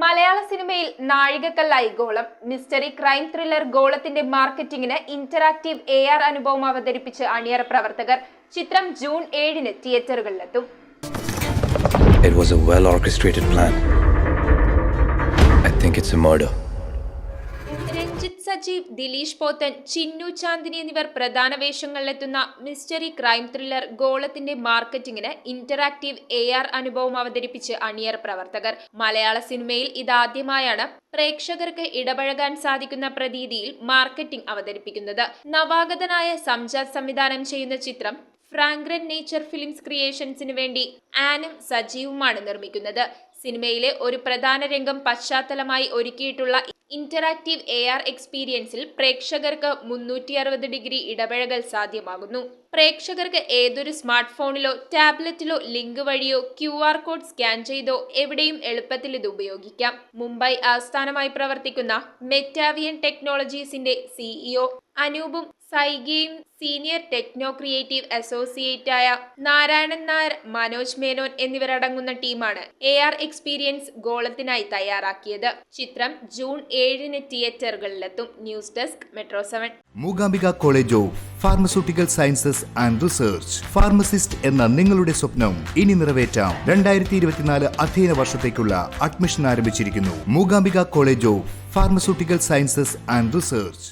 മലയാള സിനിമയിൽ നാഴികക്കല്ലായി ഗോളം. Mystery crime thriller ഗോളത്തിന്റെ മാർക്കറ്റിംഗിന് ഇന്ററാക്റ്റീവ് AR അനുഭവം അവതരിപ്പിച്ച് അണിയറ പ്രവർത്തകർ. ചിത്രം ജൂൺ 7-ന് തിയേറ്ററുകളിലെത്തും. It was a well-orchestrated plan. I think it's a murder. Ranjith Sajeev, Dileesh Pothan, Chinnu Chandini എന്നിവർ പ്രധാന വേഷങ്ങളിലെത്തുന്ന മിസ്റ്ററി ക്രൈം ത്രില്ലർ ഗോളത്തിന്റെ മാർക്കറ്റിംഗിന് ഇന്ററാക്റ്റീവ് AR അനുഭവം അവതരിപ്പിച്ച് അണിയറ പ്രവർത്തകർ. മലയാള സിനിമയിൽ ഇതാദ്യമായാണ് പ്രേക്ഷകർക്ക് ഇടപഴകാൻ സാധിക്കുന്ന പ്രതീതിയിൽ മാർക്കറ്റിംഗ് അവതരിപ്പിക്കുന്നത്. നവാഗതനായ സംജാത് സംവിധാനം ചെയ്യുന്ന ചിത്രം ഫ്രാഗ്രന്റ് നേച്ചർ ഫിലിംസ് ക്രിയേഷൻസിന് വേണ്ടി ആനും സജീവുമാണ് നിർമ്മിക്കുന്നത്. സിനിമയിലെ ഒരു പ്രധാന രംഗം പശ്ചാത്തലമായി ഒരുക്കിയിട്ടുള്ള ഇന്ററാക്റ്റീവ് AR എക്സ്പീരിയൻസിൽ പ്രേക്ഷകർക്ക് 360 ഡിഗ്രി ഇടപഴകൽ സാധ്യമാകുന്നു. പ്രേക്ഷകർക്ക് ഏതൊരു സ്മാർട്ട് ഫോണിലോ ടാബ്ലറ്റിലോ ലിങ്ക് വഴിയോ QR കോഡ് സ്കാൻ ചെയ്തോ എവിടെയും എളുപ്പത്തിൽ ഇത് ഉപയോഗിക്കാം. മുംബൈ ആസ്ഥാനമായി പ്രവർത്തിക്കുന്ന മെറ്റാവിയൻ ടെക്നോളജീസിന്റെ CEO അനൂപും സൈഗയും സീനിയർ ടെക്നോ ക്രിയേറ്റീവ് അസോസിയേറ്റായ നാരായണൻ നായർ, മനോജ് മേനോൻ എന്നിവരടങ്ങുന്ന ടീമാണ് AR എക്സ്പീരിയൻസ് ഗോളത്തിനായി തയ്യാറാക്കിയത്. ചിത്രം ജൂൺ 7-ന് തിയേറ്ററുകളിലെത്തും. News desk metro 7. Mookambika college of pharmaceutical sciences and research. Pharmacist എന്ന നിങ്ങളുടെ സ്വപ്നം ഇനി നിറവേറ്റാം. 2024 അധ്യയന വർഷത്തേക്കുള്ള അഡ്മിഷൻ ആരംഭിച്ചിരിക്കുന്നു. Mookambika college of pharmaceutical sciences and research.